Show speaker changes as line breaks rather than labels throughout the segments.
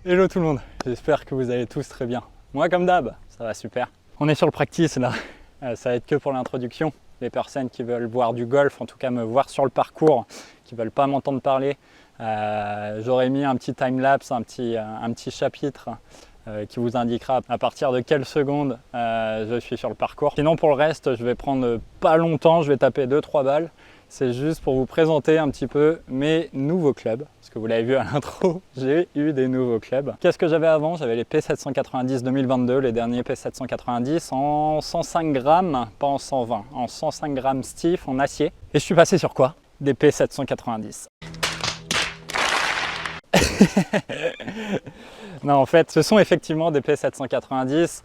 Hello tout le monde, j'espère que vous allez tous très bien. Moi comme d'hab, ça va super. On est sur le practice là, ça va être que pour l'introduction. Les personnes qui veulent voir du golf, en tout cas me voir sur le parcours, qui ne veulent pas m'entendre parler, j'aurais mis un petit timelapse, un petit chapitre qui vous indiquera à partir de quelles secondes je suis sur le parcours. Sinon pour le reste, je vais prendre pas longtemps, je vais taper 2-3 balles. C'est juste pour vous présenter un petit peu mes nouveaux clubs. Parce que vous l'avez vu à l'intro, j'ai eu des nouveaux clubs. Qu'est-ce que j'avais avant? J'avais les P790 2022, les derniers P790 en 105 grammes, pas en 120, en 105 grammes stiff en acier. Et je suis passé sur quoi? Des P790. Non, en fait, ce sont effectivement des P790.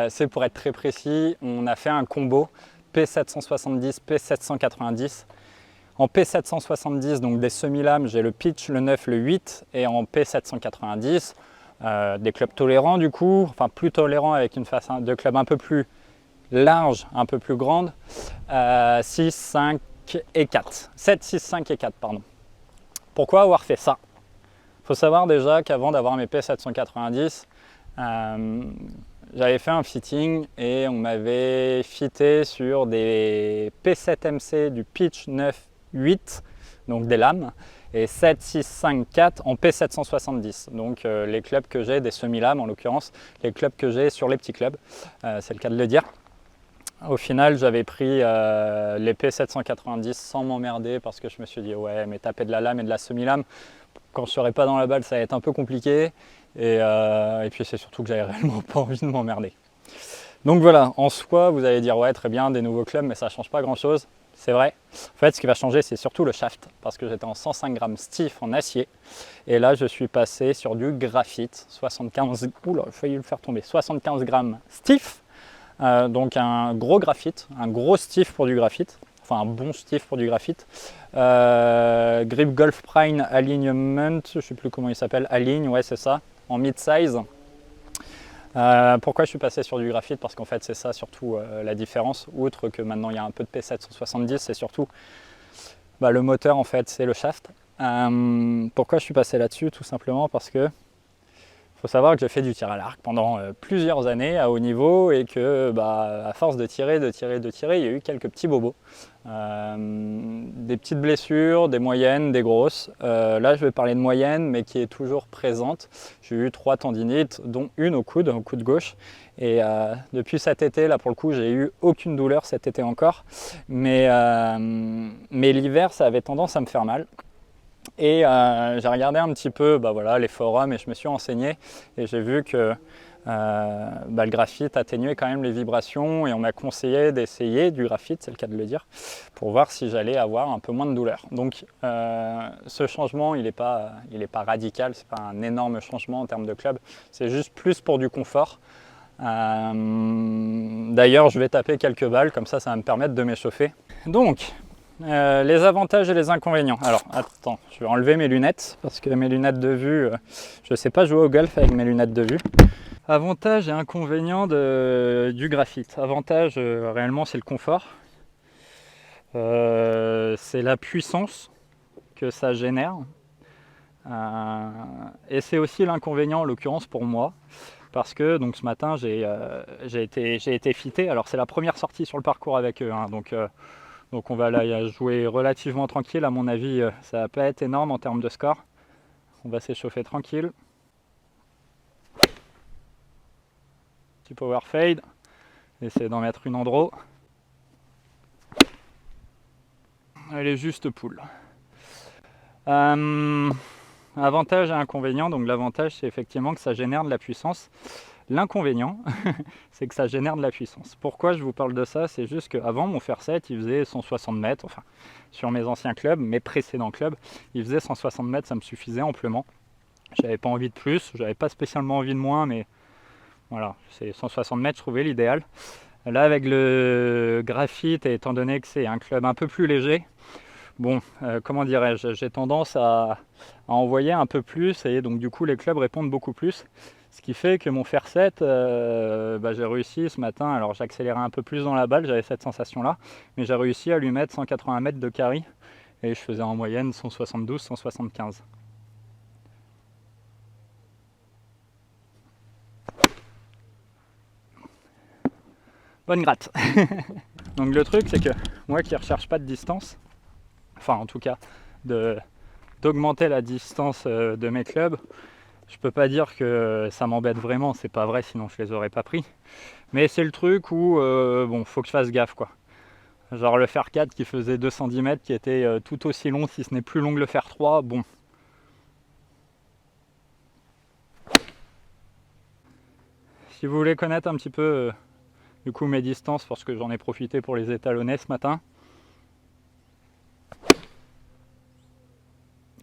C'est pour être très précis, on a fait un combo P770, P790. En P770, donc des semi-lames, j'ai le pitch, le 9, le 8. Et en P790, des clubs tolérants du coup, enfin plus tolérants avec une face de club un peu plus large, un peu plus grande. 6, 5 et 4. 7, 6, 5 et 4, pardon. Pourquoi avoir fait ça? Il faut savoir déjà qu'avant d'avoir mes P790, j'avais fait un fitting et on m'avait fité sur des P7MC du pitch 9, 8, donc des lames, et 7, 6, 5, 4 en P770. Donc les clubs que j'ai, des semi-lames en l'occurrence, les clubs que j'ai sur les petits clubs, c'est le cas de le dire. Au final, j'avais pris les P790 sans m'emmerder parce que je me suis dit ouais, mais taper de la lame et de la semi-lame, quand je ne serai pas dans la balle, ça va être un peu compliqué. Et puis c'est surtout que j'avais réellement pas envie de m'emmerder. Donc voilà, en soi, vous allez dire ouais, très bien, des nouveaux clubs, mais ça ne change pas grand-chose. C'est vrai. En fait, ce qui va changer, c'est surtout le shaft, parce que j'étais en 105 grammes stiff en acier. Et là, je suis passé sur du graphite, 75, oula, j'ai failli le faire tomber, 75 grammes stiff. Donc un gros graphite, un gros stiff pour du graphite, enfin un bon stiff pour du graphite. Grip Golf Prime Alignment, je ne sais plus comment il s'appelle, Aligne, ouais c'est ça, en mid-size. Pourquoi je suis passé sur du graphite? Parce qu'en fait c'est ça surtout la différence, outre que maintenant il y a un peu de P770, c'est surtout le moteur en fait, c'est le shaft. Pourquoi je suis passé là-dessus? Tout simplement parce que il faut savoir que j'ai fait du tir à l'arc pendant plusieurs années à haut niveau et que à force de tirer, il y a eu quelques petits bobos. Des petites blessures, des moyennes, des grosses. Là je vais parler de moyenne mais qui est toujours présente. J'ai eu 3 tendinites dont une au coude gauche. Et depuis cet été, là pour le coup, j'ai eu aucune douleur cet été encore. Mais l'hiver, ça avait tendance à me faire mal. Et j'ai regardé un petit peu les forums et je me suis renseigné et j'ai vu que le graphite atténuait quand même les vibrations et on m'a conseillé d'essayer du graphite, c'est le cas de le dire, pour voir si j'allais avoir un peu moins de douleur. Donc ce changement, il n'est pas radical, c'est pas un énorme changement en termes de club, c'est juste plus pour du confort. D'ailleurs, je vais taper quelques balles, comme ça va me permettre de m'échauffer. Donc, les avantages et les inconvénients. Alors, attends, je vais enlever mes lunettes parce que mes lunettes de vue, je ne sais pas jouer au golf avec mes lunettes de vue. Avantages et inconvénients du graphite. Avantage, réellement, c'est le confort. C'est la puissance que ça génère. Et c'est aussi l'inconvénient, en l'occurrence pour moi. Parce que donc, ce matin, j'ai été fité. Alors, c'est la première sortie sur le parcours avec eux. Donc on va là jouer relativement tranquille, à mon avis ça va pas être énorme en termes de score. On va s'échauffer tranquille. Petit power fade, essayer d'en mettre une en draw. Elle est juste poule. Avantage et inconvénient, donc l'avantage c'est effectivement que ça génère de la puissance. L'inconvénient, c'est que ça génère de la puissance. Pourquoi je vous parle de ça? C'est juste qu'avant, mon fer 7, il faisait 160 mètres, enfin, sur mes anciens clubs, mes précédents clubs, il faisait 160 mètres, ça me suffisait amplement. J'avais pas envie de plus, j'avais pas spécialement envie de moins, mais voilà, c'est 160 mètres, je trouvais l'idéal. Là, avec le graphite, et étant donné que c'est un club un peu plus léger, bon, comment dirais-je, j'ai tendance à envoyer un peu plus, et donc du coup, les clubs répondent beaucoup plus. Ce qui fait que mon fer 7, j'ai réussi ce matin, alors j'accélérais un peu plus dans la balle, j'avais cette sensation là, mais j'ai réussi à lui mettre 180 mètres de carry et je faisais en moyenne 172-175. bonne gratte. Donc le truc, c'est que moi qui ne recherche pas de distance, enfin en tout cas d'augmenter la distance de mes clubs, je peux pas dire que ça m'embête vraiment, c'est pas vrai, sinon je les aurais pas pris. Mais c'est le truc où bon, faut que je fasse gaffe quoi. Genre le fer 4 qui faisait 210 mètres, qui était tout aussi long, si ce n'est plus long que le fer 3, bon. Si vous voulez connaître un petit peu du coup mes distances, parce que j'en ai profité pour les étalonner ce matin.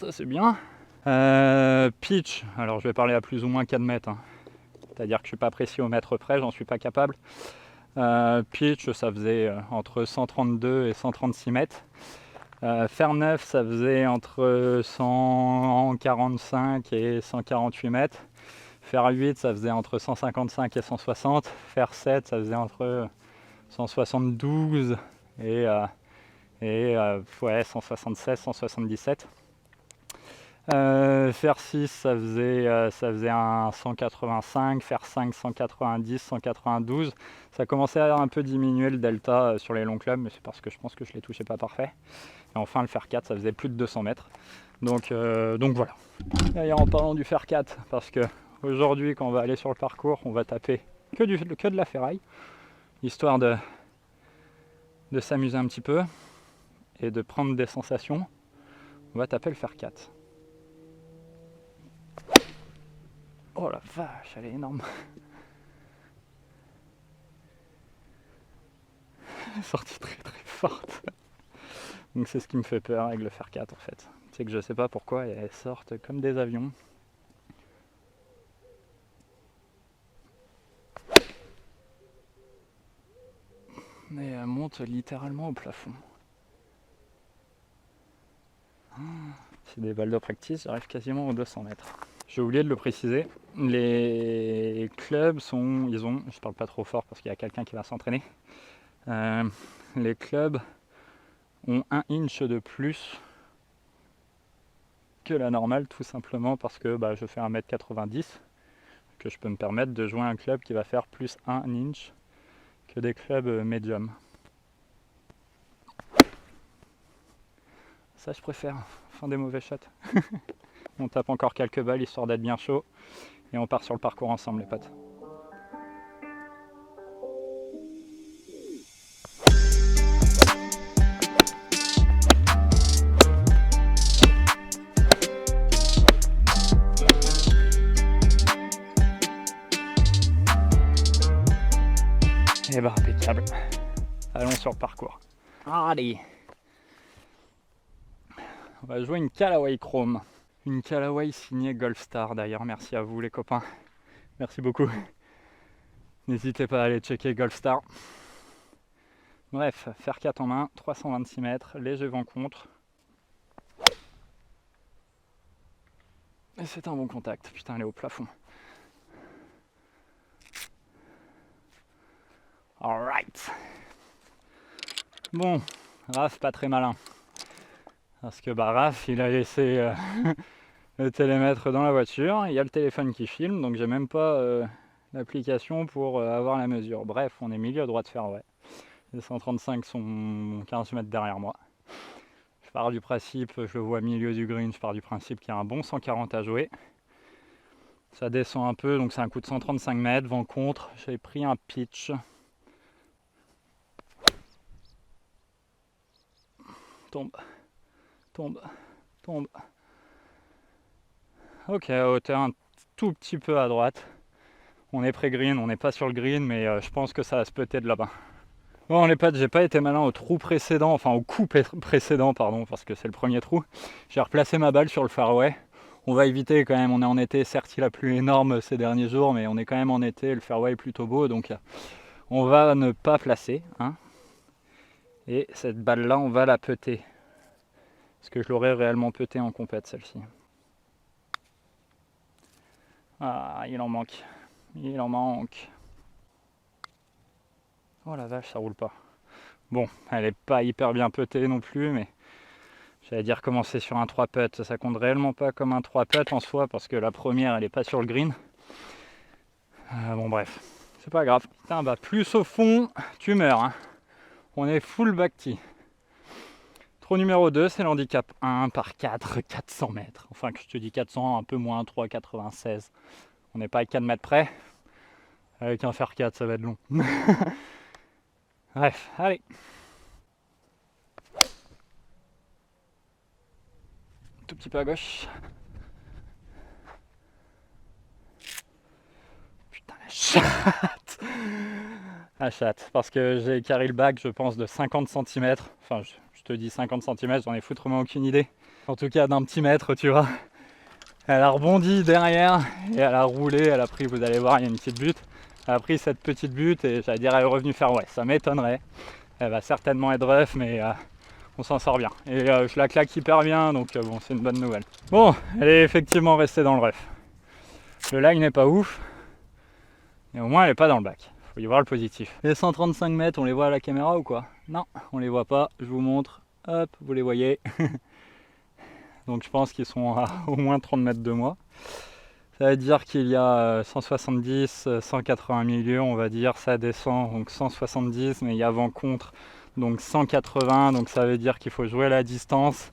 Ça c'est bien. Pitch, alors je vais parler à plus ou moins 4 mètres. Hein. C'est-à-dire que je ne suis pas précis au mètre près, j'en suis pas capable. Pitch, ça faisait entre 132 et 136 mètres. Fer 9, ça faisait entre 145 et 148 mètres. Fer 8, ça faisait entre 155 et 160. Fer 7, ça faisait entre 172 et ouais, 176, 177. Fer 6, ça faisait un 185, fer 5, 190, 192. Ça commençait à un peu diminuer le delta sur les longs clubs, mais c'est parce que je pense que je ne les touchais pas parfait. Et enfin, le fer 4, ça faisait plus de 200 mètres. Donc voilà. D'ailleurs, en parlant du fer 4, parce que aujourd'hui, quand on va aller sur le parcours, on va taper que de la ferraille, histoire de s'amuser un petit peu et de prendre des sensations. On va taper le fer 4. Oh la vache, elle est énorme. Elle est sortie très très forte. Donc c'est ce qui me fait peur avec le fer 4 en fait. C'est que je sais pas pourquoi elles sortent comme des avions. Mais elles montent littéralement au plafond. C'est des balles de practice, j'arrive quasiment aux 200 mètres. J'ai oublié de le préciser, les clubs je parle pas trop fort parce qu'il y a quelqu'un qui va s'entraîner. Les clubs ont 1 inch de plus que la normale, tout simplement parce que je fais 1m90, que je peux me permettre de jouer un club qui va faire plus 1 inch que des clubs médium. Ça je préfère, fin des mauvais shots. On tape encore quelques balles histoire d'être bien chaud et on part sur le parcours ensemble les potes. Et bah impeccable. Allons sur le parcours. Allez. On va jouer une Callaway Chrome. Une Callaway signée Golfstar d'ailleurs. Merci à vous les copains. Merci beaucoup. N'hésitez pas à aller checker Golfstar. Bref, fer 4 en main, 326 mètres, léger vent contre. Et c'est un bon contact. Putain, elle est au plafond. Alright. Bon, Raph pas très malin. Parce que Raph il a laissé le télémètre dans la voiture, il y a le téléphone qui filme, donc j'ai même pas l'application pour avoir la mesure. Bref, on est milieu droit de fairway. Les 135 sont 15 mètres derrière moi. Je pars du principe, je le vois milieu du green, je pars du principe qu'il y a un bon 140 à jouer. Ça descend un peu, donc c'est un coup de 135 mètres, vent contre. J'ai pris un pitch. Tombe, tombe, tombe. Ok, à hauteur un tout petit peu à droite. On est pré-green, on n'est pas sur le green, mais je pense que ça va se péter de là-bas. Bon les potes, j'ai pas été malin au trou précédent, enfin au coup précédent, pardon, parce que c'est le premier trou. J'ai replacé ma balle sur le fairway. On va éviter quand même, on est en été, certes il a plu énorme ces derniers jours, mais on est quand même en été, le fairway est plutôt beau, donc on va ne pas placer. Hein. Et cette balle-là, on va la putter. Est-ce que je l'aurais réellement puté en compète celle-ci? Ah, il en manque. Il en manque. Oh la vache, ça roule pas. Bon, elle est pas hyper bien putée non plus, mais j'allais dire commencer sur un 3 putt. Ça compte réellement pas comme un 3 putt en soi, parce que la première, elle est pas sur le green. Bon bref, C'est pas grave. Putain, bah plus au fond, tu meurs. Hein. On est full back tee. Trou numéro 2, c'est l'handicap 1 par 4, 400 mètres. Enfin, que je te dis 400, un peu moins, 3,96. On n'est pas à 4 mètres près. Avec un fer 4, ça va être long. Bref, allez. Tout petit peu à gauche. Putain, la chatte. La chatte. Parce que j'ai carré le bac, je pense, de 50 cm. Enfin, je te dis 50 cm, j'en ai foutrement aucune idée. En tout cas, d'un petit mètre, tu vois. Elle a rebondi derrière et elle a roulé. Elle a pris, vous allez voir, il y a une petite butte. Elle a pris cette petite butte et j'allais dire, elle est revenue faire ouais. Ça m'étonnerait. Elle va certainement être rough, mais on s'en sort bien. Et je la claque hyper bien, donc bon, c'est une bonne nouvelle. Bon, elle est effectivement restée dans le rough. Le line n'est pas ouf, mais au moins elle n'est pas dans le bac. Faut y voir le positif. Les 135 mètres, on les voit à la caméra ou quoi? Non, on les voit pas. Je vous montre. Hop, vous les voyez. Donc je pense qu'ils sont à au moins 30 mètres de moi. Ça veut dire qu'il y a 170, 180 milieux, on va dire. Ça descend, donc 170, mais il y a vent contre. Donc 180, donc ça veut dire qu'il faut jouer la distance.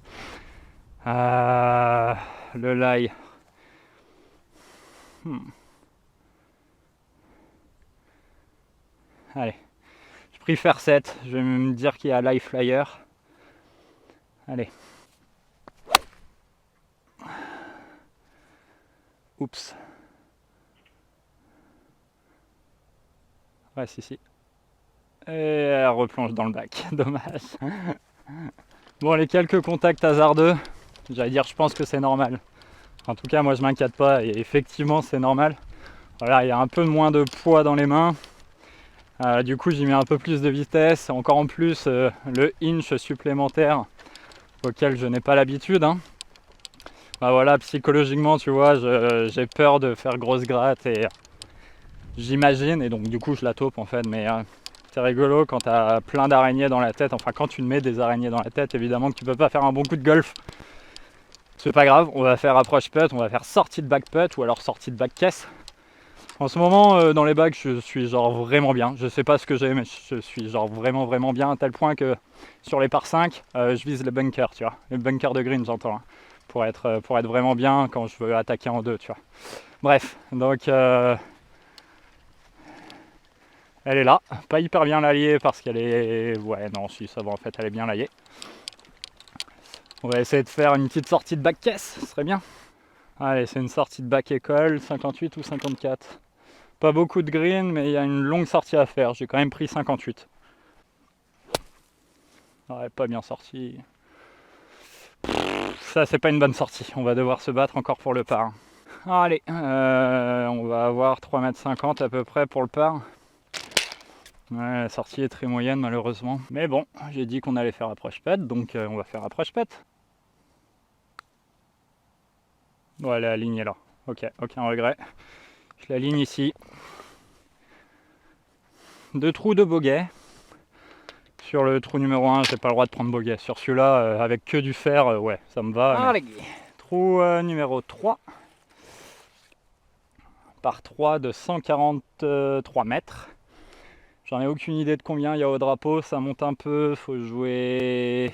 Le lie. Allez, je préfère 7. Je vais me dire qu'il y a lie flyer. Allez. Oups. Ouais, si. Et elle replonge dans le bac. Dommage. Bon, les quelques contacts hasardeux, j'allais dire, je pense que c'est normal. En tout cas, moi, je m'inquiète pas. Et effectivement, c'est normal. Voilà, il y a un peu moins de poids dans les mains. Du coup, j'y mets un peu plus de vitesse. Encore en plus, le inch supplémentaire auquel je n'ai pas l'habitude. Hein. Bah voilà, psychologiquement, tu vois, j'ai peur de faire grosse gratte et j'imagine, et donc du coup, je la taupe en fait. Mais c'est rigolo quand tu as plein d'araignées dans la tête. Enfin, quand tu mets des araignées dans la tête, évidemment que tu peux pas faire un bon coup de golf. C'est pas grave, on va faire approche putt, on va faire sortie de back putt ou alors sortie de back caisse. En ce moment, dans les bacs, je suis genre vraiment bien. Je sais pas ce que j'ai, mais je suis genre vraiment bien à tel point que sur les par 5, je vise les bunkers, tu vois. Les bunkers de green, j'entends. Hein, pour être vraiment bien quand je veux attaquer en 2, tu vois. Bref, donc elle est là. Pas hyper bien laillée parce qu'elle est... Ouais, non, si, ça va en fait, elle est bien laillée. On va essayer de faire une petite sortie de bac caisse, ce serait bien. Allez, c'est une sortie de bac école, 58 ou 54. Pas beaucoup de green, mais il y a une longue sortie à faire. J'ai quand même pris 58. Ouais, pas bien sorti. Ça, c'est pas une bonne sortie. On va devoir se battre encore pour le par. Allez, on va avoir 3,50 m à peu près pour le par. Ouais, la sortie est très moyenne malheureusement. Mais bon, j'ai dit qu'on allait faire approche putt, donc on va faire approche putt. Ouais, la ligne est là. Ok, aucun regret. Je la ligne ici. 2 trous de bogey. Sur le trou numéro 1, j'ai pas le droit de prendre bogey. Sur celui-là, avec que du fer, ouais, ça me va. Mais... Trou numéro 3. Par 3 de 143 mètres. J'en ai aucune idée de combien il y a au drapeau. Ça monte un peu. Faut jouer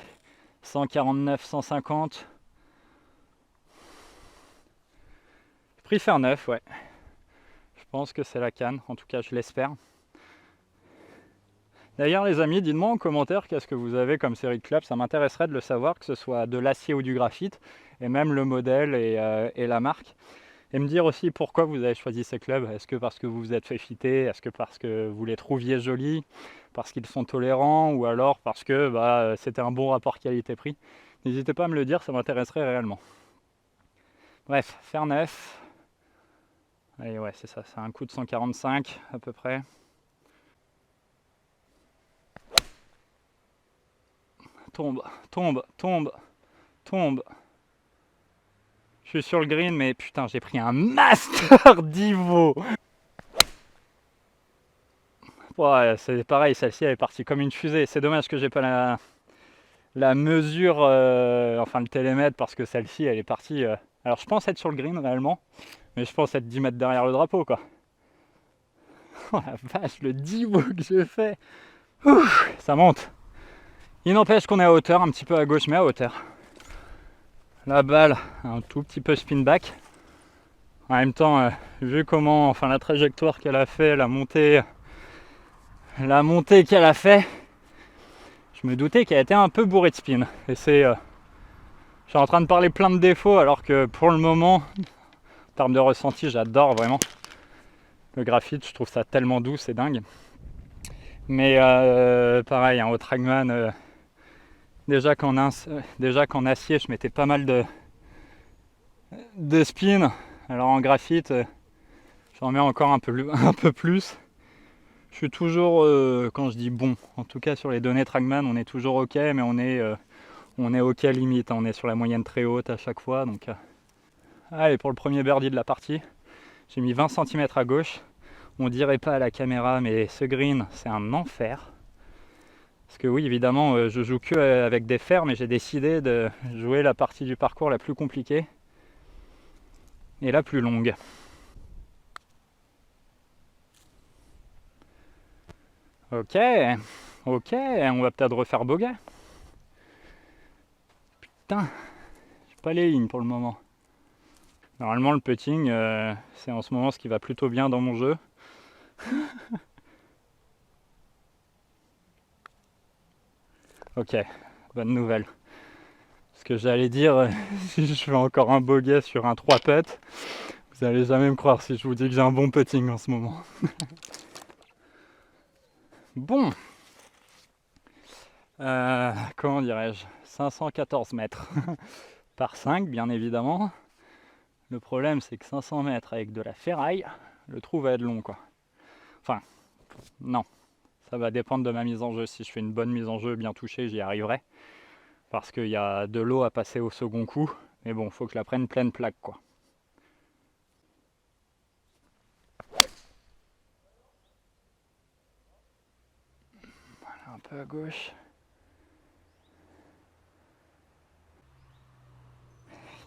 149, 150. Je préfère 9, ouais. Je pense que c'est la canne. En tout cas, je l'espère. D'ailleurs les amis, dites-moi en commentaire qu'est-ce que vous avez comme série de clubs, ça m'intéresserait de le savoir, que ce soit de l'acier ou du graphite, et même le modèle et la marque. Et me dire aussi pourquoi vous avez choisi ces clubs. Est-ce que parce que vous vous êtes fait fitter? Est-ce que parce que vous les trouviez jolis? Parce qu'ils sont tolérants? Ou alors parce que c'était un bon rapport qualité-prix? N'hésitez pas à me le dire, ça m'intéresserait réellement. Bref, faire 9. Allez, ouais, c'est ça, c'est un coup de 145 à peu près. Tombe, tombe, tombe, tombe. Je suis sur le green, mais putain, j'ai pris un Master d'Ivo. Ouais, c'est pareil, celle-ci elle est partie comme une fusée. C'est dommage que j'ai pas la mesure, enfin le télémètre, parce que celle-ci elle est partie. Alors je pense être sur le green réellement, mais je pense être 10 mètres derrière le drapeau quoi. Oh la vache, le 10 que je fais. Ouf, ça monte. Il n'empêche qu'on est à hauteur, un petit peu à gauche, mais à hauteur. La balle, un tout petit peu spin back. En même temps, vu comment, enfin la trajectoire qu'elle a fait, la montée qu'elle a fait, je me doutais qu'elle était un peu bourrée de spin. Et c'est, je suis en train de parler plein de défauts, alors que pour le moment, en termes de ressenti, j'adore vraiment. Le graphite, je trouve ça tellement doux, c'est dingue. Mais pareil, au Trackman, déjà qu'en acier, je mettais pas mal de spin. Alors en graphite, j'en mets encore un peu plus. Je suis toujours, quand je dis bon, en tout cas sur les données Trackman, on est toujours ok, mais on est ok limite. On est sur la moyenne très haute à chaque fois. Donc, allez, pour le premier birdie de la partie, j'ai mis 20 cm à gauche. On dirait pas à la caméra, mais ce green, c'est un enfer. Parce que oui, évidemment, je joue que avec des fers, mais j'ai décidé de jouer la partie du parcours la plus compliquée et la plus longue. Ok, on va peut-être refaire bogey. Putain, j'ai pas les lignes pour le moment. Normalement, le putting, c'est en ce moment ce qui va plutôt bien dans mon jeu. Ok, bonne nouvelle. Ce que j'allais dire, si je fais encore un bogey sur un 3 putt, vous allez jamais me croire si je vous dis que j'ai un bon putting en ce moment. Bon, comment dirais-je, 514 mètres par 5 bien évidemment. Le problème c'est que 500 mètres avec de la ferraille, le trou va être long quoi. Enfin, non, ça va dépendre de ma mise en jeu. Si je fais une bonne mise en jeu bien touchée, j'y arriverai. Parce qu'il y a de l'eau à passer au second coup. Mais bon, faut que je la prenne pleine plaque quoi. Voilà, un peu à gauche.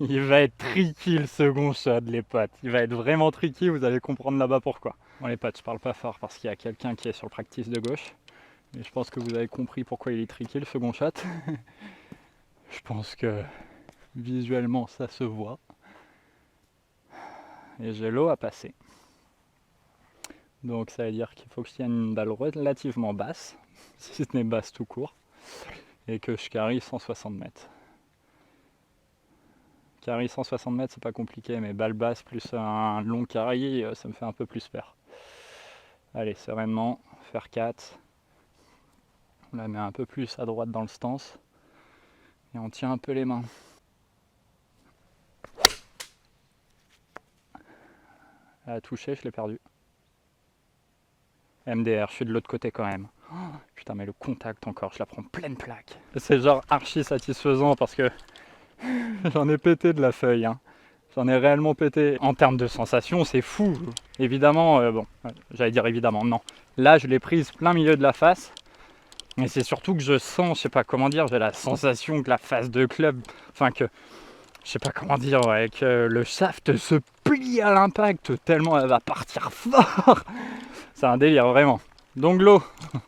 Il va être tricky le second shot, les potes. Il va être vraiment tricky, vous allez comprendre là-bas pourquoi. Bon les potes, je parle pas fort parce qu'il y a quelqu'un qui est sur le practice de gauche. Mais je pense que vous avez compris pourquoi il est tricky le second shot. Je pense que visuellement ça se voit. Et j'ai l'eau à passer. Donc ça veut dire qu'il faut que je tienne une balle relativement basse, si ce n'est basse tout court, et que je carry 160 mètres. Carry 160 mètres, c'est pas compliqué, mais balle basse plus un long carry, ça me fait un peu plus peur. Allez, sereinement, faire 4. On la met un peu plus à droite dans le stance. Et on tient un peu les mains. Elle a touché, je l'ai perdu. MDR, je suis de l'autre côté quand même. Oh, putain, mais le contact encore, je la prends pleine plaque. C'est genre archi satisfaisant parce que j'en ai pété de la feuille. Hein. J'en ai réellement pété. En termes de sensation, c'est fou. Évidemment, bon, j'allais dire évidemment, non. Là, je l'ai prise plein milieu de la face. Mais c'est surtout que je sens, je sais pas comment dire, j'ai la sensation que la face de club, enfin que, je sais pas comment dire, ouais, que le shaft se plie à l'impact tellement elle va partir fort. C'est un délire, vraiment. Donc l'eau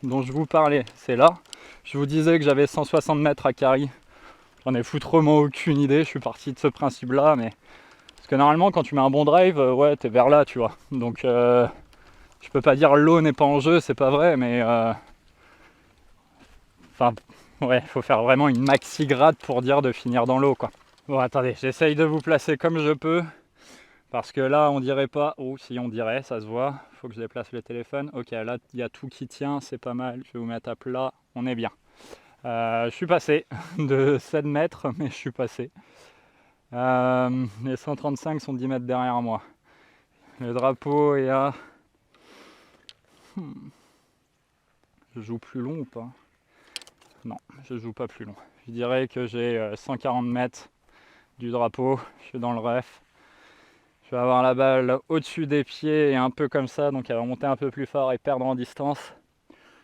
dont je vous parlais, c'est là. Je vous disais que j'avais 160 mètres à carry. J'en ai foutrement aucune idée, je suis parti de ce principe-là, mais... Parce que normalement, quand tu mets un bon drive, ouais, t'es vers là, tu vois. Donc, je peux pas dire l'eau n'est pas en jeu, c'est pas vrai, mais... Enfin, ouais, faut faire vraiment une maxi grade pour dire de finir dans l'eau, quoi. Bon, attendez, j'essaye de vous placer comme je peux. Parce que là, on dirait pas... Oh, si on dirait, ça se voit. Faut que je déplace le téléphone. Ok, là, il y a tout qui tient, c'est pas mal. Je vais vous mettre à plat, on est bien. Je suis passé de 7 mètres, mais je suis passé. Les 135 sont 10 mètres derrière moi. Le drapeau est à... Je joue plus long ou pas? Non, je joue pas plus long. Je dirais que j'ai 140 mètres du drapeau. Je suis dans le ref. Je vais avoir la balle au-dessus des pieds et un peu comme ça, donc elle va monter un peu plus fort et perdre en distance.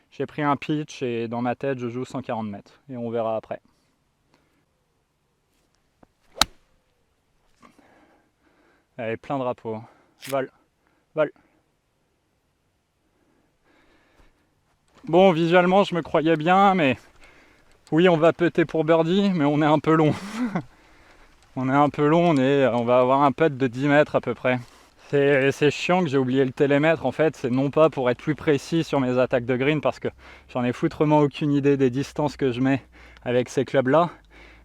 J'ai pris un pitch et dans ma tête, je joue 140 mètres. Et on verra après. Allez, plein drapeau. Vol, vol. Bon, visuellement, je me croyais bien, mais oui, on va putter pour birdie, mais on est un peu long. On est un peu long, on va avoir un putt de 10 mètres à peu près. C'est chiant que j'ai oublié le télémètre, en fait, c'est non pas pour être plus précis sur mes attaques de green, parce que j'en ai foutrement aucune idée des distances que je mets avec ces clubs-là,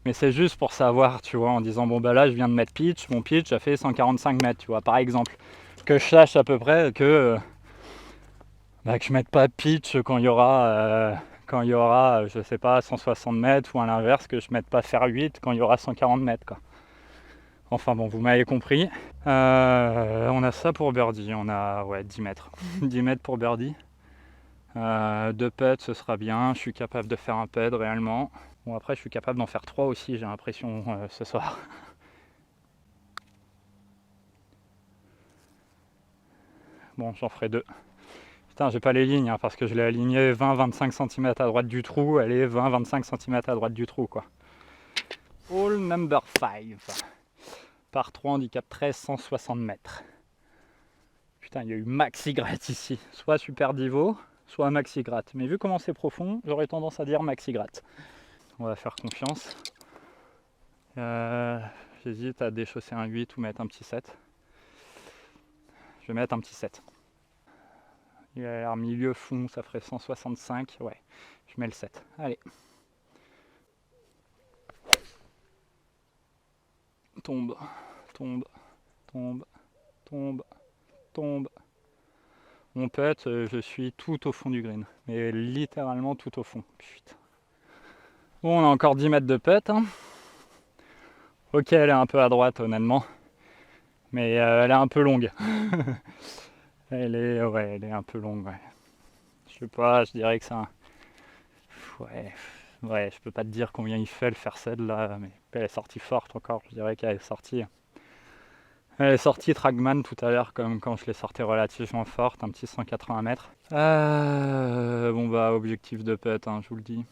mais c'est juste pour savoir, tu vois, en disant, bon bah là, je viens de mettre pitch, mon pitch a fait 145 mètres, tu vois, par exemple. Que je sache à peu près que je mette pas pitch quand il y aura, je sais pas, 160 mètres, ou à l'inverse, que je mette pas faire 8 quand il y aura 140 mètres, quoi. Enfin bon, vous m'avez compris. On a ça pour birdie, on a 10 mètres. 10 mètres pour birdie. 2 putts, ce sera bien. Je suis capable de faire un putt réellement. Bon, après, je suis capable d'en faire 3 aussi, j'ai l'impression, ce soir. Bon, j'en ferai 2. Putain, j'ai pas les lignes, hein, parce que je l'ai aligné 20-25 cm à droite du trou. Elle est 20-25 cm à droite du trou, quoi. Hole number 5. Par 3, handicap 13, 160 mètres. Putain, il y a eu maxi gratte ici. Soit super divo, soit maxi gratte. Mais vu comment c'est profond, j'aurais tendance à dire maxi gratte. On va faire confiance. J'hésite à déchausser un 8 ou mettre un petit 7. Je vais mettre un petit 7. Il a l'air milieu fond, ça ferait 165. Ouais, je mets le 7. Allez. Tombe, tombe, tombe, tombe, tombe. Mon putt, je suis tout au fond du green. Mais littéralement tout au fond. Putain. Bon, on a encore 10 mètres de putt. Hein. Ok, elle est un peu à droite, honnêtement. Mais elle est un peu longue. elle est un peu longue, ouais. Je sais pas, je dirais que c'est un... Ouais, je peux pas te dire combien il fait le faire celle là, mais elle est sortie forte encore. Je dirais qu'elle est sortie... Elle est sortie Trackman tout à l'heure, comme quand je l'ai sortie relativement forte, un petit 180 mètres. Bon bah, objectif de putt, hein, je vous le dis.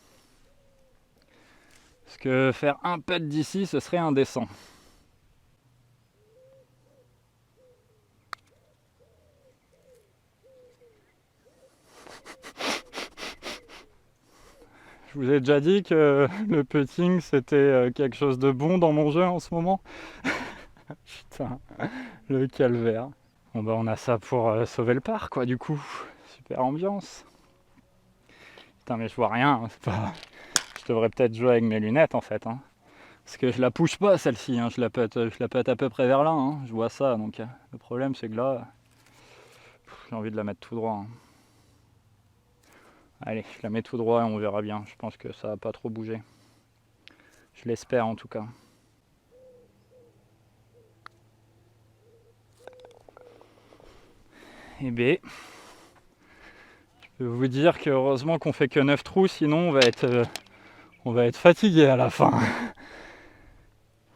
Parce que faire un putt d'ici, ce serait indécent. Je vous ai déjà dit que le putting c'était quelque chose de bon dans mon jeu en ce moment. Putain, le calvaire. Bon bah on a ça pour sauver le par quoi du coup. Super ambiance. Putain mais je vois rien, c'est pas... Je devrais peut-être jouer avec mes lunettes en fait. Hein. Parce que je la pousse pas celle-ci, hein. Je la pète à peu près vers là, hein. Je vois ça. Donc le problème c'est que là, j'ai envie de la mettre tout droit. Hein. Allez, je la mets tout droit et on verra bien. Je pense que ça va pas trop bouger. Je l'espère en tout cas. Et B. Je peux vous dire que heureusement qu'on fait que 9 trous, sinon on va être fatigué à la fin.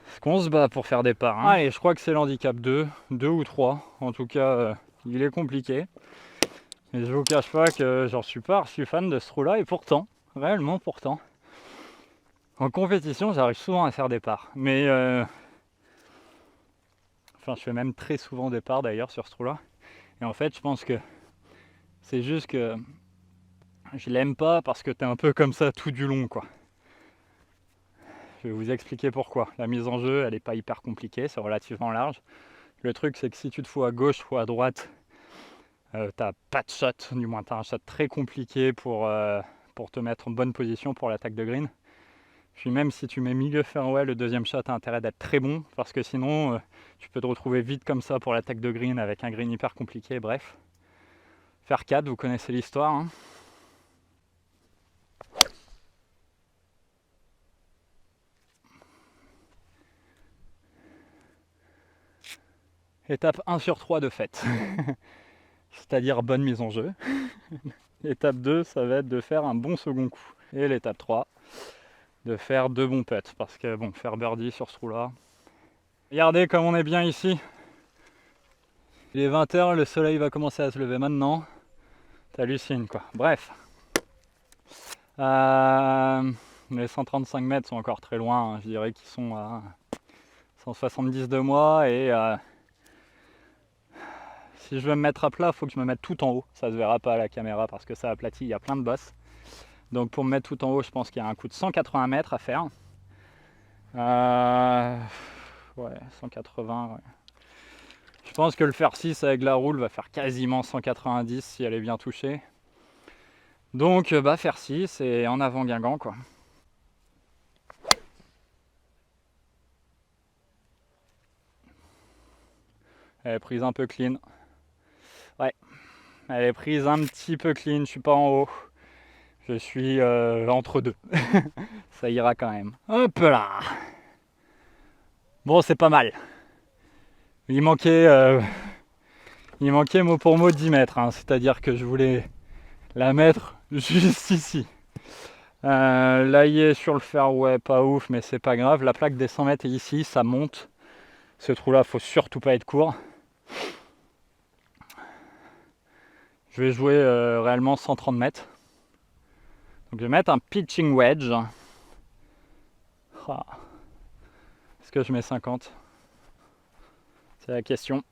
Parce qu'on se bat pour faire des parts. Hein. Allez, je crois que c'est l'handicap 2 ou 3. En tout cas, il est compliqué. Et je vous cache pas que j'en suis pas archi fan de ce trou-là. Et pourtant, réellement pourtant, en compétition, j'arrive souvent à faire des parts. Mais enfin, je fais même très souvent des parts d'ailleurs sur ce trou-là. Et en fait, je pense que c'est juste que je l'aime pas parce que t'es un peu comme ça tout du long, quoi. Je vais vous expliquer pourquoi. La mise en jeu, elle est pas hyper compliquée, c'est relativement large. Le truc, c'est que si tu te fous à gauche ou à droite, t'as pas de shot, du moins t'as un shot très compliqué pour te mettre en bonne position pour l'attaque de green. Puis même si tu mets milieu fairway, le deuxième shot a intérêt d'être très bon, parce que sinon tu peux te retrouver vite comme ça pour l'attaque de green avec un green hyper compliqué, bref. Faire 4, vous connaissez l'histoire. Hein. Étape 1 sur 3 de fait. C'est-à-dire bonne mise en jeu. L'étape 2, ça va être de faire un bon second coup. Et l'étape 3, de faire 2 bons putts. Parce que bon, faire birdie sur ce trou-là. Regardez comme on est bien ici. Il est 20h, le soleil va commencer à se lever maintenant. T'hallucines quoi. Bref. Les 135 mètres sont encore très loin. Hein. Je dirais qu'ils sont à 170 de moi et Si je veux me mettre à plat, il faut que je me mette tout en haut. Ça se verra pas à la caméra parce que ça aplatit, il y a plein de bosses. Donc pour me mettre tout en haut, je pense qu'il y a un coup de 180 mètres à faire. Ouais, 180, ouais. Je pense que le fer 6 avec la roule va faire quasiment 190 si elle est bien touchée. Donc fer 6 et en avant Guingamp quoi. Elle est prise un peu clean. Ouais, elle est prise un petit peu clean, je suis pas en haut. Je suis entre deux. Ça ira quand même. Hop là. Bon, c'est pas mal. Il manquait mot pour mot 10 mètres. Hein. C'est-à-dire que je voulais la mettre juste ici. Là, il est sur le fairway, pas ouf, mais c'est pas grave. La plaque des 100 mètres est ici, ça monte. Ce trou-là, faut surtout pas être court. Je vais jouer réellement 130 mètres. Donc je vais mettre un pitching wedge. Ah. Est-ce que je mets 50 ? C'est la question.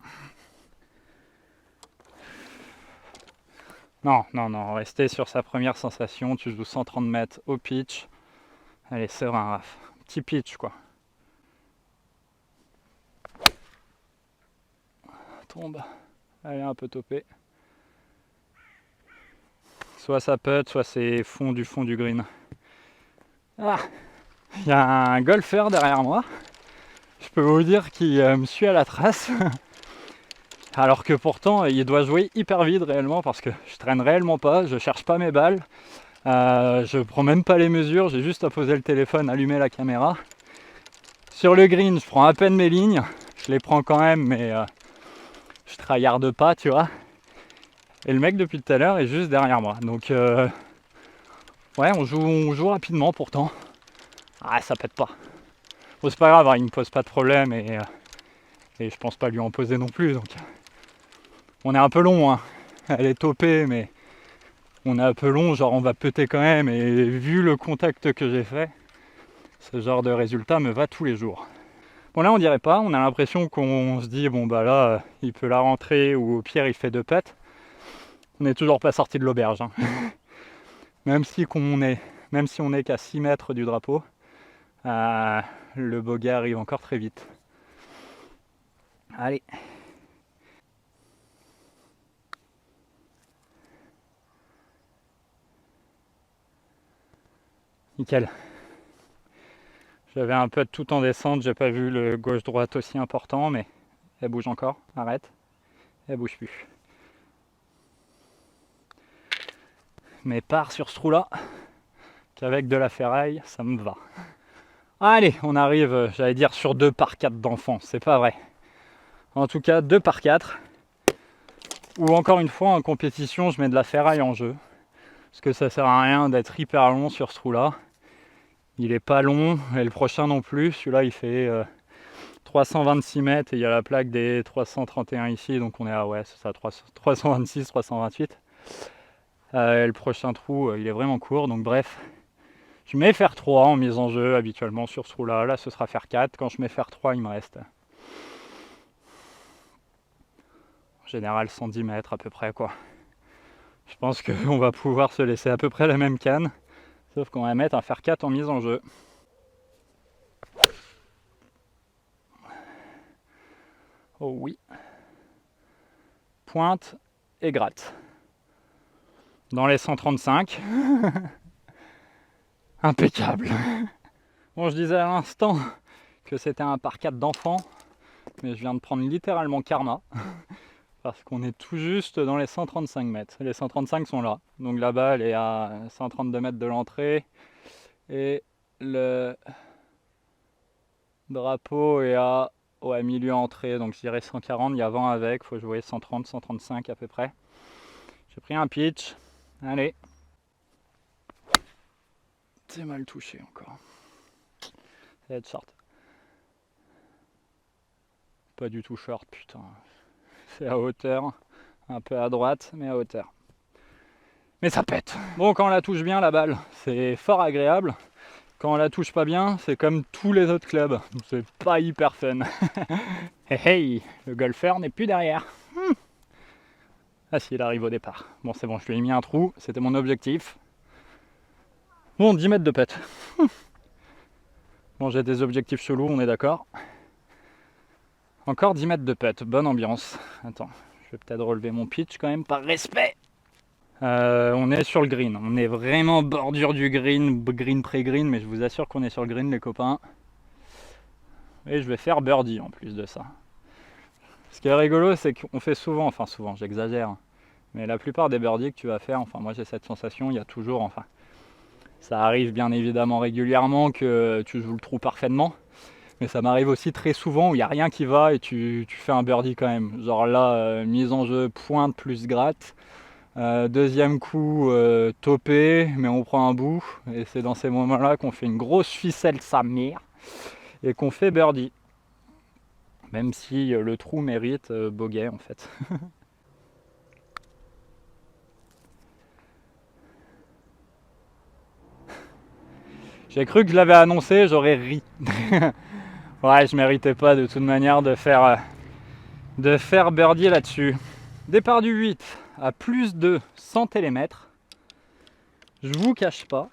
Non, restez sur sa première sensation. Tu joues 130 mètres au pitch. Allez, serein, Raph. Petit pitch, quoi. Tombe. Allez, un peu topé. Soit ça putt, soit c'est fond du green. Ah, il y a un golfeur derrière moi. Je peux vous dire qu'il me suit à la trace. Alors que pourtant, il doit jouer hyper vite réellement parce que je traîne réellement pas, je cherche pas mes balles. Je prends même pas les mesures, j'ai juste à poser le téléphone, allumer la caméra. Sur le green, je prends à peine mes lignes. Je les prends quand même, mais je tryharde pas, tu vois. Et le mec depuis tout à l'heure est juste derrière moi. Donc ouais, on joue rapidement pourtant. Ah, ça pète pas. Bon, c'est pas grave, hein, il me pose pas de problème et je pense pas lui en poser non plus. Donc on est un peu long, hein. Elle est topée, mais on est un peu long, genre on va péter quand même. Et vu le contact que j'ai fait, ce genre de résultat me va tous les jours. Bon là on dirait pas, on a l'impression qu'on se dit bon bah là il peut la rentrer ou au pire il fait 2 putts. On n'est toujours pas sorti de l'auberge. Hein. Même si on est qu'à 6 mètres du drapeau, le bogey arrive encore très vite. Allez. Nickel. J'avais un peu tout en descente, j'ai pas vu le gauche-droite aussi important, mais elle bouge encore. Arrête. Elle bouge plus. Mais part sur ce trou-là, qu'avec de la ferraille, ça me va. Allez, on arrive, j'allais dire, sur 2 par 4 d'enfants. C'est pas vrai. En tout cas, 2 par 4. Ou encore une fois, en compétition, je mets de la ferraille en jeu. Parce que ça sert à rien d'être hyper long sur ce trou-là. Il est pas long, et le prochain non plus. Celui-là, il fait 326 mètres et il y a la plaque des 331 ici. Donc on est à, ouais, c'est ça, 326, 328. Le prochain trou, il est vraiment court. Donc bref, je mets faire 3 en mise en jeu habituellement sur ce trou-là. Là, ce sera faire 4. Quand je mets faire 3, il me reste en général 110 mètres à peu près, quoi. Je pense qu'on va pouvoir se laisser à peu près la même canne, sauf qu'on va mettre un fer 4 en mise en jeu. Oh oui. Pointe et gratte. Dans les 135. Impeccable. Bon, je disais à l'instant que c'était un par 4 d'enfant, mais je viens de prendre littéralement karma. Parce qu'on est tout juste dans les 135 mètres. Les 135 sont là. Donc la balle est à 132 mètres de l'entrée. Et le drapeau est à milieu entrée. Donc je dirais 140. Il y a vent avec. Il faut jouer 130, 135 à peu près. J'ai pris un pitch. Allez. C'est mal touché encore. Ça va être short. Pas du tout short, putain. C'est à hauteur, un peu à droite, mais à hauteur. Mais ça pète. Bon, quand on la touche bien, la balle, c'est fort agréable. Quand on la touche pas bien, c'est comme tous les autres clubs. C'est pas hyper fun. Hey, hey, le golfeur n'est plus derrière. Ah si, il arrive au départ. Bon, c'est bon, je lui ai mis un trou, c'était mon objectif. Bon, 10 mètres de putt. Bon, j'ai des objectifs chelous, on est d'accord. Encore 10 mètres de putt, bonne ambiance. Attends, je vais peut-être relever mon pitch quand même, par respect. On est sur le green, on est vraiment bordure du green, green pré-green, mais je vous assure qu'on est sur le green les copains. Et je vais faire birdie en plus de ça. Ce qui est rigolo, c'est qu'on fait souvent, enfin souvent, j'exagère, mais la plupart des birdies que tu vas faire, enfin moi j'ai cette sensation, il y a toujours, enfin ça arrive bien évidemment régulièrement que tu joues le trou parfaitement, mais ça m'arrive aussi très souvent où il n'y a rien qui va et tu fais un birdie quand même. Genre là, mise en jeu pointe plus gratte, deuxième coup topé, mais on prend un bout, et c'est dans ces moments-là qu'on fait une grosse ficelle sa mère et qu'on fait birdie. Même si le trou mérite bogey en fait. J'ai cru que je l'avais annoncé, j'aurais ri. Ouais, je méritais pas de toute manière de faire birdie là-dessus. Départ du 8 à plus de 100 télémètres. Je vous cache pas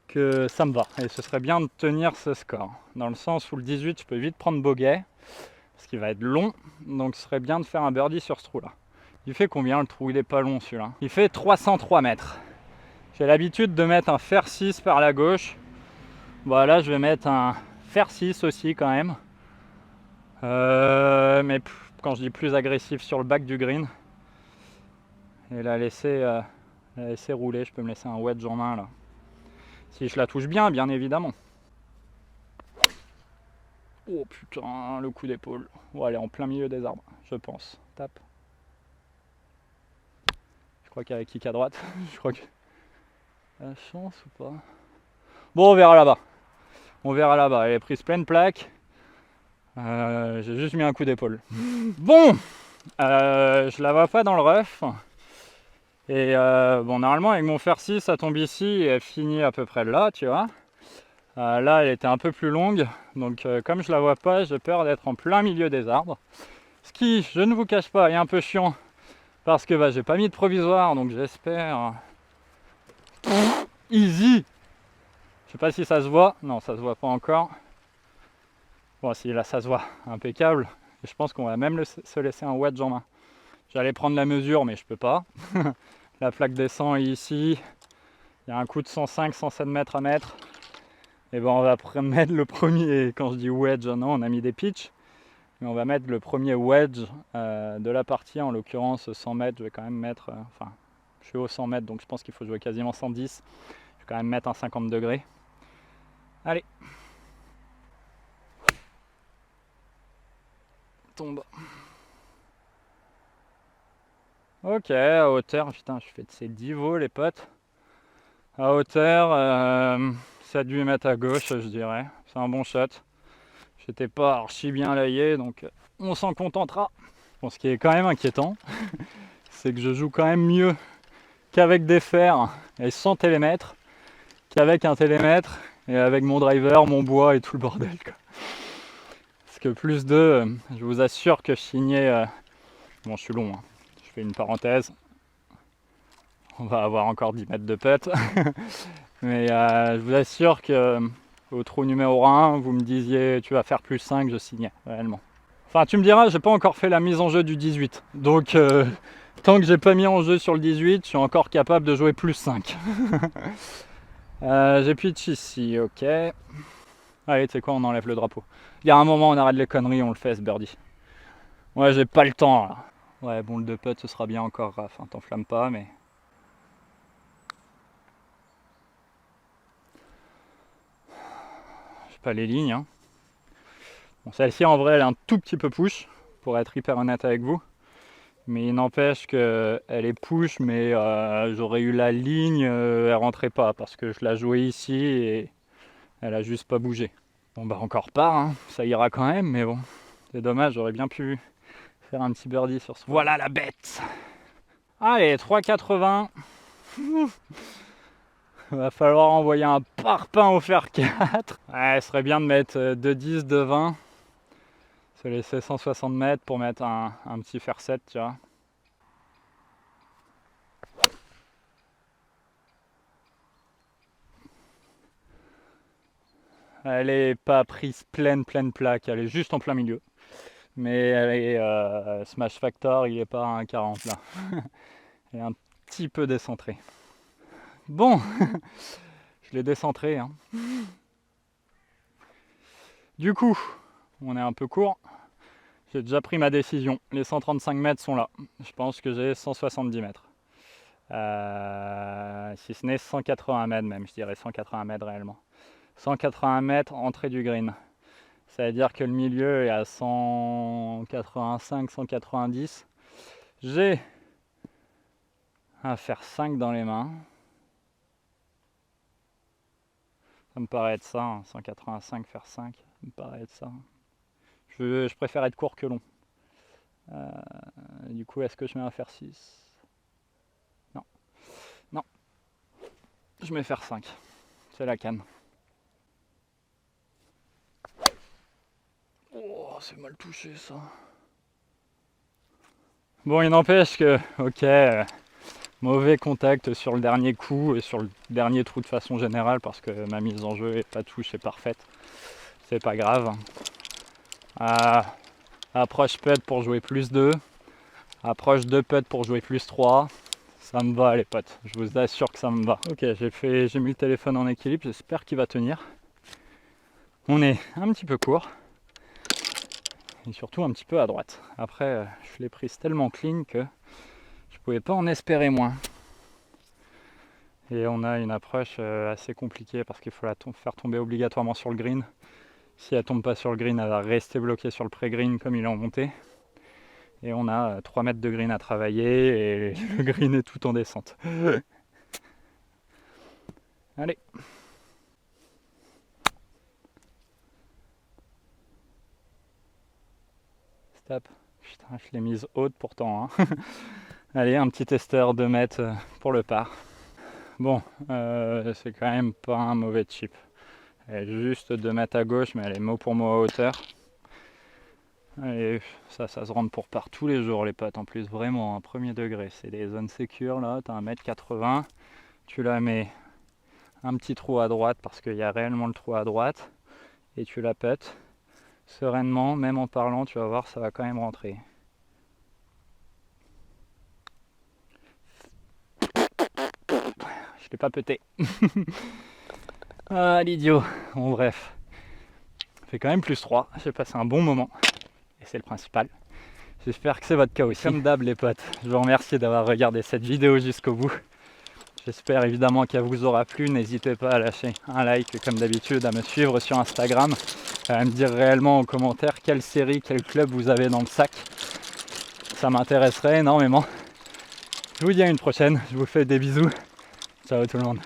que ça me va. Et ce serait bien de tenir ce score. Dans le sens où le 18, je peux vite prendre bogey. Parce qu'il va être long. Donc ce serait bien de faire un birdie sur ce trou-là. Il fait combien le trou? Il est pas long celui-là. Il fait 303 mètres. J'ai l'habitude de mettre un fer 6 par la gauche. Bon, là, je vais mettre un fer 6 aussi quand même. Mais quand je dis plus agressif sur le back du green. Et la laisser rouler. Je peux me laisser un wedge en main là. Si je la touche bien, bien évidemment. Oh putain, le coup d'épaule. On va aller en plein milieu des arbres, je pense. Tape. Je crois qu'il y a kick à droite. Je crois que... La chance ou pas? Bon, on verra là-bas. On verra là-bas. Elle est prise pleine plaque. J'ai juste mis un coup d'épaule. Bon, je la vois pas dans le rough. Et bon, normalement, avec mon fer 6, ça tombe ici et elle finit à peu près là, tu vois. Là, elle était un peu plus longue. Donc, comme je la vois pas, j'ai peur d'être en plein milieu des arbres. Ce qui, je ne vous cache pas, est un peu chiant. Parce que bah, j'ai pas mis de provisoire. Donc, j'espère... Easy! Je sais pas si ça se voit. Non, ça se voit pas encore. Bon, si là, ça se voit. Impeccable. Et je pense qu'on va même se laisser un wedge en main. J'allais prendre la mesure, mais je peux pas. La plaque descend ici. Il y a un coup de 105-107 mètres à mettre. Et ben on va mettre le premier, quand je dis wedge, non, on a mis des pitchs. Mais on va mettre le premier wedge de la partie, en l'occurrence 100 mètres. Je vais quand même mettre, enfin, je suis au 100 mètres, donc je pense qu'il faut jouer quasiment 110. Je vais quand même mettre un 50 degrés. Allez. Tombe. Ok, à hauteur, putain, je fais de ces divos les potes. À hauteur, 7-8 mètres à gauche, je dirais. C'est un bon shot. J'étais pas archi bien layé, donc on s'en contentera. Bon, ce qui est quand même inquiétant, c'est que je joue quand même mieux qu'avec des fers et sans télémètre, qu'avec un télémètre et avec mon driver, mon bois et tout le bordel, quoi. Parce que plus de, je vous assure que je signais... Bon, je suis long, hein. Je fais une parenthèse. On va avoir encore 10 mètres de putt. Mais je vous assure que au trou numéro 1, vous me disiez tu vas faire plus 5, je signais réellement. Enfin, tu me diras, j'ai pas encore fait la mise en jeu du 18. Donc, tant que j'ai pas mis en jeu sur le 18, je suis encore capable de jouer plus 5. J'ai pitch ici, ok. Allez, tu sais quoi, on enlève le drapeau. Il y a un moment, on arrête les conneries, on le fait ce birdie. Ouais, j'ai pas le temps là. Ouais, bon, le 2 putt, ce sera bien encore, Raph, hein, t'enflamme pas, mais... J'ai pas les lignes, hein. Bon, celle-ci, en vrai, elle est un tout petit peu push, pour être hyper honnête avec vous. Mais il n'empêche qu'elle est push, mais j'aurais eu la ligne, elle rentrait pas, parce que je la jouais ici et elle a juste pas bougé. Bon bah encore pas, hein. Ça ira quand même, mais bon, c'est dommage, j'aurais bien pu faire un petit birdie sur ce. Voilà la bête. Allez, 3,80. Va falloir envoyer un parpaing au fer 4. Ouais, ce serait bien de mettre 2,10, 2,20. Se laisser 160 mètres pour mettre un petit fer 7, tu vois. Elle est pas prise pleine plaque, elle est juste en plein milieu. Mais elle est Smash Factor, il est pas à 1,40 là. Elle est un petit peu décentrée. Bon, je l'ai décentré. Hein. Du coup, on est un peu court. J'ai déjà pris ma décision. Les 135 mètres sont là. Je pense que j'ai 170 mètres. Si ce n'est 180 mètres même, je dirais 180 mètres réellement. 180 mètres entrée du green. Ça veut dire que le milieu est à 185, 190. J'ai à faire 5 dans les mains. Ça me paraît être ça, hein, 185 faire 5, ça me paraît être ça. Je préfère être court que long. Du coup, est-ce que je mets un faire 6? Non. Non. Je mets faire 5. C'est la canne. Oh, c'est mal touché ça. Bon, il n'empêche que, ok, mauvais contact sur le dernier coup et sur le dernier trou de façon générale parce que ma mise en jeu et pas touche est parfaite. C'est pas grave. Approche putt pour jouer plus 2. Approche 2 putt pour jouer plus 3. Ça me va les potes, je vous assure que ça me va. Ok, j'ai mis le téléphone en équilibre, j'espère qu'il va tenir. On est un petit peu court. Et surtout un petit peu à droite. Après, je l'ai prise tellement clean que je pouvais pas en espérer moins. Et on a une approche assez compliquée parce qu'il faut la faire tomber obligatoirement sur le green. Si elle tombe pas sur le green, elle va rester bloquée sur le pré-green comme il est en montée. Et on a 3 mètres de green à travailler et le green est tout en descente. Allez. Stop. Putain, je l'ai mise haute pourtant. Hein. Allez, un petit testeur 2 mètres pour le par. Bon, c'est quand même pas un mauvais chip. Elle est juste 2 mètres à gauche, mais elle est mot pour mot à hauteur. Et ça se rentre pour par tous les jours les potes en plus, vraiment, un premier degré. C'est des zones sécures là, t'as 1,80 m, tu la mets un petit trou à droite parce qu'il y a réellement le trou à droite, et tu la pètes sereinement, même en parlant, tu vas voir, ça va quand même rentrer. Je l'ai pas pété. Ah l'idiot. Bon bref. Ça fait quand même plus 3, j'ai passé un bon moment. Et c'est le principal. J'espère que c'est votre cas aussi. Comme d'hab les potes, je vous remercie d'avoir regardé cette vidéo jusqu'au bout. J'espère évidemment qu'elle vous aura plu. N'hésitez pas à lâcher un like comme d'habitude, à me suivre sur Instagram, à me dire réellement en commentaire quelle série, quel club vous avez dans le sac. Ça m'intéresserait énormément. Je vous dis à une prochaine, je vous fais des bisous. Ciao tout le monde.